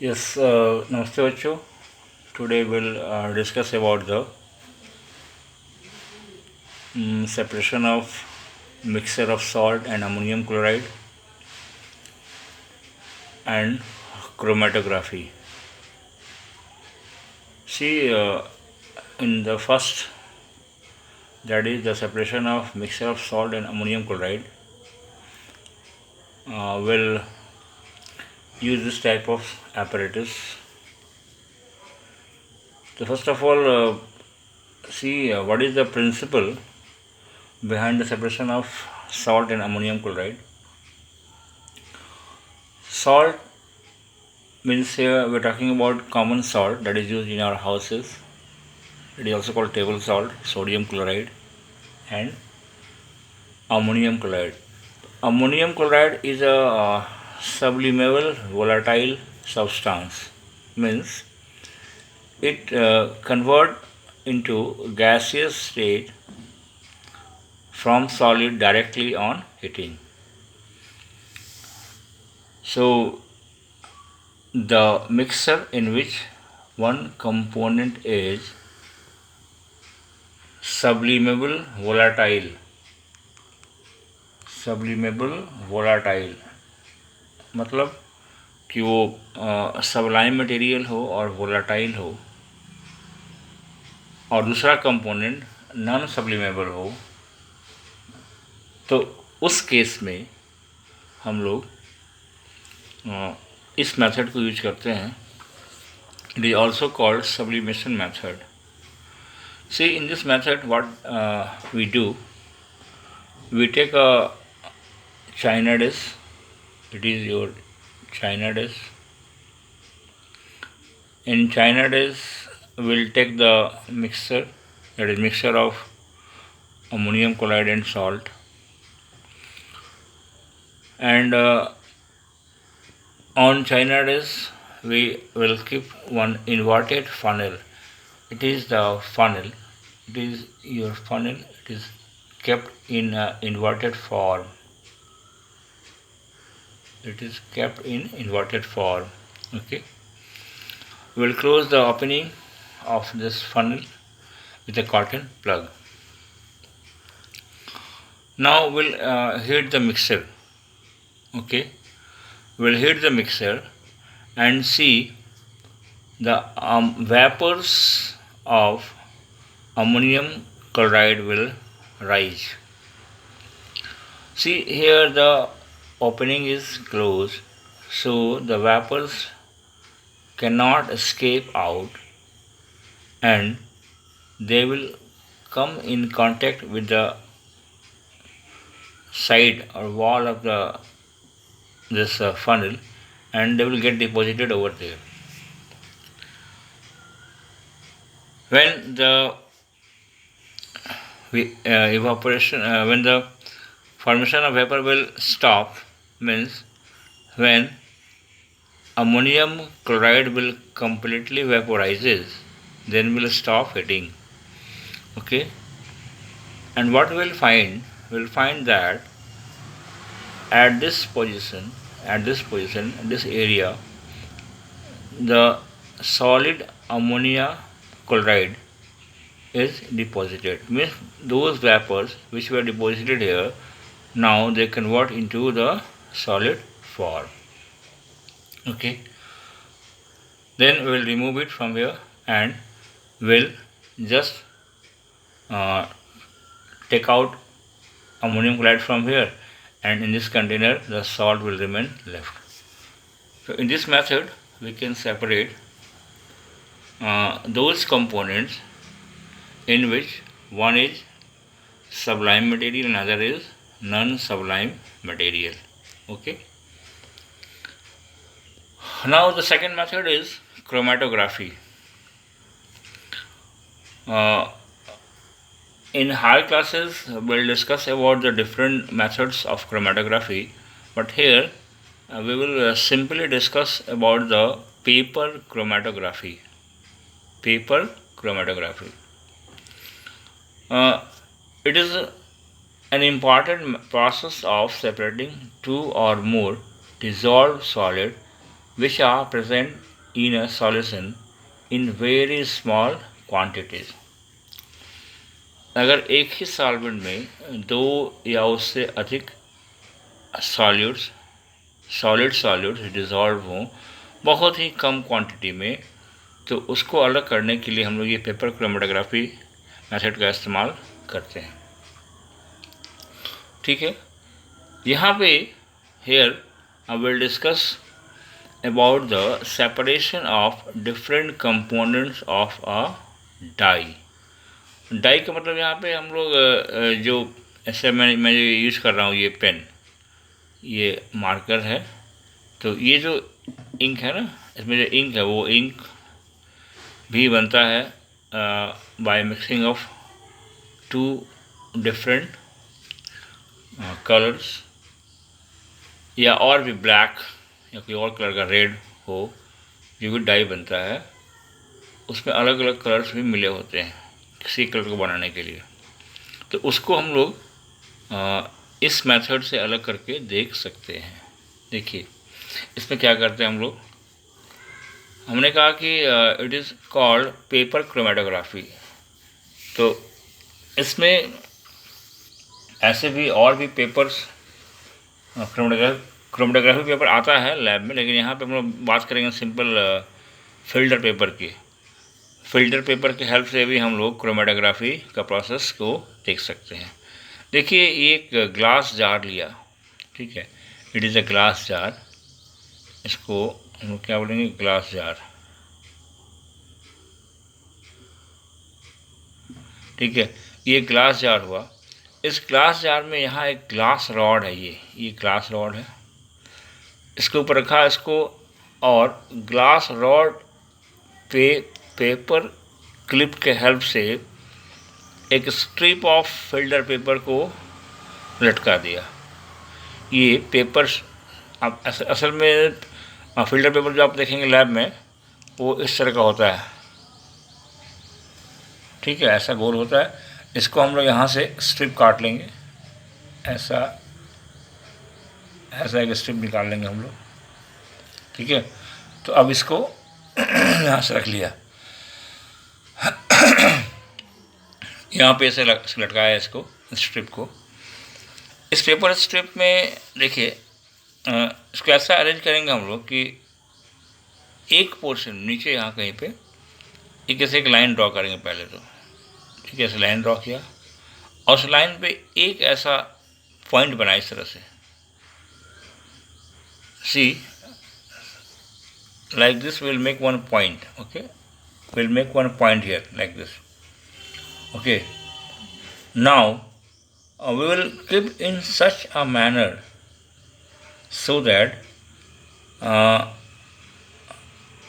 Yes, Namaste बच्चों. Today we'll discuss about the separation of mixture of salt and ammonium chloride and chromatography. See, in the first, that is the separation of mixture of salt and ammonium chloride, will use this type of apparatus. So first of all, see what is the principle behind the separation of salt and ammonium chloride. Salt means here we're talking about common salt that is used in our houses. It is also called table salt, sodium chloride, and ammonium chloride. Ammonium chloride is a sublimable volatile substance, means it convert into gaseous state from solid directly on heating. So the mixture in which one component is sublimable volatile मतलब कि वो Sublime material हो और volatile हो और दूसरा component non sublimable हो, तो उस केस में हम लोग इस मेथड को यूज करते हैं. It is also called sublimation method. See in this method what we do, we take a china dish. It is your china dish. In china dish we'll take the mixture, that is mixture of ammonium chloride and salt, and on china dish we will keep one inverted funnel. It is the funnel, it is your funnel, it is kept in inverted form. It is kept in inverted form. Okay, we will close the opening of this funnel with a cotton plug. Now we'll heat the mixture. Okay, we'll heat the mixture and see the vapors of ammonium chloride will rise. See here the opening is closed, so the vapors cannot escape out and they will come in contact with the side or wall of this funnel, and they will get deposited over there. When the when the formation of vapor will stop, means when ammonium chloride will completely vaporizes, then we'll stop heating. Okay, and what we'll find that at this position, this area, the solid ammonia chloride is deposited. Means those vapors which were deposited here, now they convert into the solid form. Okay, then we will remove it from here and will just take out ammonium chloride from here, and in this container the salt will remain left. So in this method we can separate those components in which one is sublime material and other is non-sublime material. Okay. Now the second method is chromatography. In higher classes we'll discuss about the different methods of chromatography, but here we will simply discuss about the paper chromatography. Paper chromatography. It is an important process of separating two or more dissolved solid which are present in a solution in very small quantities. अगर एक ही solvent में दो या उससे अधिक solids dissolve हों बहुत ही कम quantity में, तो उसको अलग करने के लिए हम लोग ये पेपर क्रोमेटोग्राफी मेथड का इस्तेमाल करते हैं। ठीक है, यहाँ पे here I will discuss about the separation of different components of a die. Dye का मतलब यहाँ पे हम लोग जो ऐसे मैं यूज़ कर रहा हूँ, ये पेन, ये मार्कर है, तो ये जो इंक है ना, इसमें जो इंक है वो इंक भी बनता है by mixing of two different colours, या और भी ब्लैक या कोई और कलर का रेड हो, जो भी डाई बनता है उसमें अलग अलग कलर्स भी मिले होते हैं किसी कलर को बनाने के लिए। तो उसको हम लोग इस मेथड से अलग करके देख सकते हैं। देखिए इसमें क्या करते हैं हम लोग, हमने कहा कि it is called paper chromatography. तो इसमें ऐसे भी और भी पेपर्स क्रोमेटोग्राफी पेपर आता है लैब में, लेकिन यहाँ पे हम लोग बात करेंगे सिंपल फिल्टर पेपर की। फिल्टर पेपर की हेल्प से भी हम लोग क्रोमेटोग्राफी का प्रोसेस को देख सकते हैं। देखिए एक ग्लास जार लिया, ठीक है, it is a glass jar, इसको हम लोग क्या बोलेंगे, ग्लास जार। ठीक है, ये ग्लास जार हुआ। इस ग्लास जार में यहाँ एक ग्लास रॉड है, ये ग्लास रॉड है, इसके ऊपर रखा इसको, और ग्लास रॉड पे पेपर क्लिप के हेल्प से एक स्ट्रिप ऑफ फिल्टर पेपर को लटका दिया। ये पेपर्स अब असल में फिल्टर पेपर जो आप देखेंगे लैब में वो इस तरह का होता है, ठीक है, ऐसा गोल होता है। इसको हम लोग यहाँ से स्ट्रिप काट लेंगे, ऐसा एक स्ट्रिप निकाल लेंगे हम लोग, ठीक है। तो अब इसको यहाँ से रख लिया, यहाँ पे ऐसे लटकाया इसको, स्ट्रिप को। इस पेपर स्ट्रिप में देखिए इसको ऐसा अरेंज करेंगे हम लोग कि एक पोर्शन नीचे यहाँ कहीं पे एक लाइन ड्रॉ करेंगे पहले तो, ठीक है, ऐसे लाइन ड्रॉ किया, और उस लाइन पे एक ऐसा पॉइंट बनाया इस तरह से, सी like this we'll make one point, okay, we'll make one point here like this, okay. Now we will keep in such a manner so that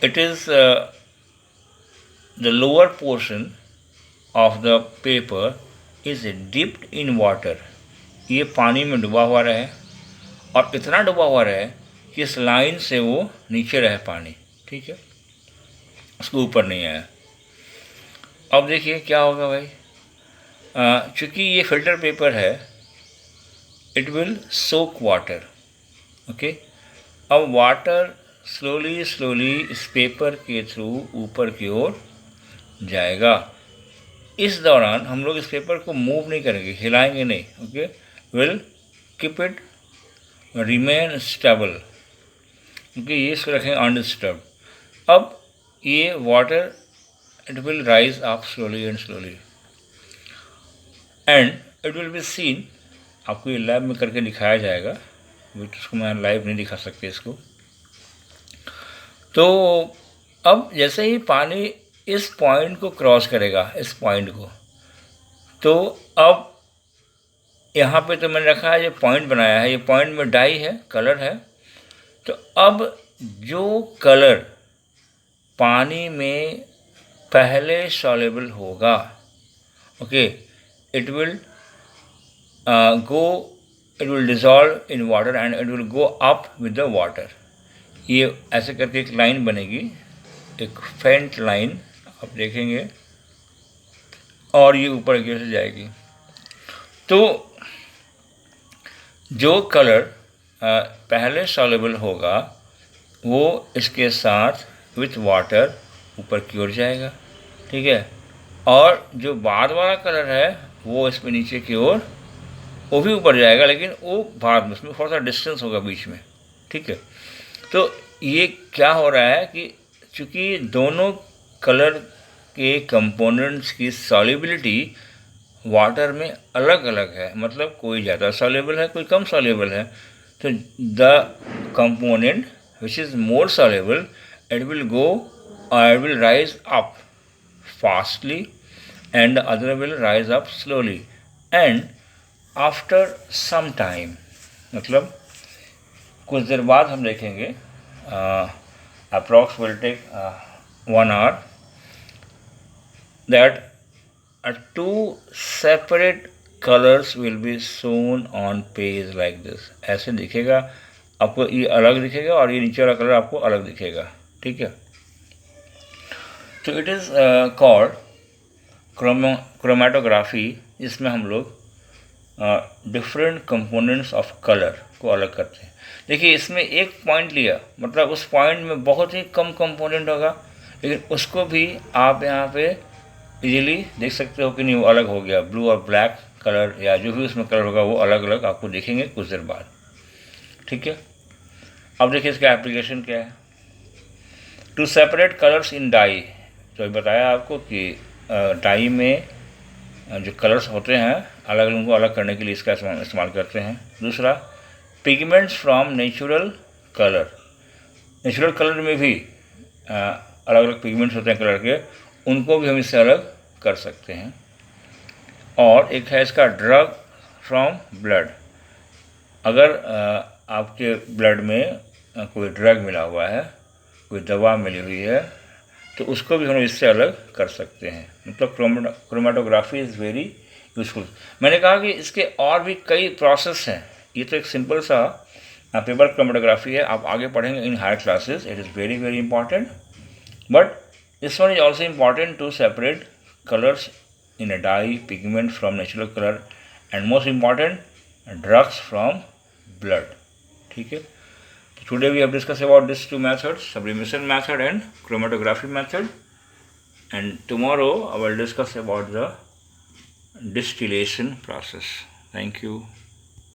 it is the lower portion of the paper is dipped in water, ये पानी में डूबा हुआ रहे, और इतना डूबा हुआ रहे कि इस लाइन से वो नीचे रहे पानी, ठीक है, उसको ऊपर नहीं आया। अब देखिए क्या होगा भाई, चूँकि ये फिल्टर पेपर है, it will soak water, okay. अब वाटर स्लोली इस पेपर के थ्रू ऊपर की ओर जाएगा। इस दौरान हम लोग इस पेपर को मूव नहीं करेंगे, हिलाएंगे नहीं, okay, will keep it remain stable, क्योंकि ये इसको रखेंगे अनडिस्टर्ब। अब ये water it will rise up slowly and it will be seen, आपको ये लैब में करके दिखाया जाएगा, बट उसको मैं लाइव नहीं दिखा सकते इसको। तो अब जैसे ही पानी इस पॉइंट को क्रॉस करेगा, इस पॉइंट को, तो अब यहाँ पे तो मैंने रखा है, ये पॉइंट बनाया है, ये पॉइंट में डाई है, कलर है। तो अब जो कलर पानी में पहले सॉल्युबल होगा, okay, it will dissolve in water and it will go up with the water. ये ऐसे करके एक लाइन बनेगी, एक फेंट लाइन आप देखेंगे, और ये ऊपर की ओर से जाएगी। तो जो कलर पहले सॉल्युबल होगा वो इसके साथ विथ वाटर ऊपर की ओर जाएगा, ठीक है। और जो बाद वाला कलर है वो इसमें नीचे की ओर वो भी ऊपर जाएगा, लेकिन वो बाद में, उसमें थोड़ा सा डिस्टेंस होगा बीच में, ठीक है। तो ये क्या हो रहा है कि चूँकि दोनों कलर के कंपोनेंट्स की सॉल्युबिलिटी वाटर में अलग अलग है, मतलब कोई ज़्यादा सॉल्युबल है, कोई कम सॉल्युबल है, तो the component which is more soluble it will go it will rise up fastly and the other will rise up slowly, and after some time, मतलब कुछ देर बाद हम देखेंगे, approx will take 1 hour, that two separate colors will be shown on page like this. ऐसे दिखेगा आपको, ये अलग दिखेगा और ये नीचे वाला कलर आपको अलग दिखेगा, ठीक है। तो इट इज़ कॉल्ड क्रोमेटोग्राफी, जिसमें हम लोग डिफरेंट कंपोनेंट्स ऑफ कलर को अलग करते हैं। देखिए इसमें एक पॉइंट लिया, मतलब उस पॉइंट में बहुत ही कम कंपोनेंट होगा, लेकिन उसको भी आप यहाँ पे इजीली देख सकते हो कि नहीं वो अलग हो गया। ब्लू और ब्लैक कलर या जो भी उसमें कलर होगा वो अलग अलग आपको दिखेंगे कुछ देर बाद, ठीक है। अब देखिए इसका एप्लीकेशन क्या है। To separate colours in dye, तो बताया आपको कि डाई में जो कलर्स होते हैं अलग अलग, उनको अलग करने के लिए इसका इस्तेमाल करते हैं। दूसरा, pigments from natural colour, natural colour में भी अलग अलग पिगमेंट्स होते हैं कलर के, उनको भी हम इससे अलग कर सकते हैं। और एक है इसका ड्रग फ्रॉम ब्लड, अगर आपके ब्लड में कोई ड्रग मिला हुआ है, कोई दवा मिली हुई है, तो उसको भी हम इससे अलग कर सकते हैं। मतलब क्रोमेटोग्राफी इज़ वेरी यूजफुल। मैंने कहा कि इसके और भी कई प्रोसेस हैं, ये तो एक सिंपल सा पेपर क्रोमेटोग्राफी है, आप आगे पढ़ेंगे in higher classes. It is very very important, but this one is also important to separate colours in a dye, pigment from natural colour, and most important drugs from blood, ठीक है। Today we have discussed about these two methods, sublimation method and chromatography method, and tomorrow I will discuss about the distillation process. Thank you.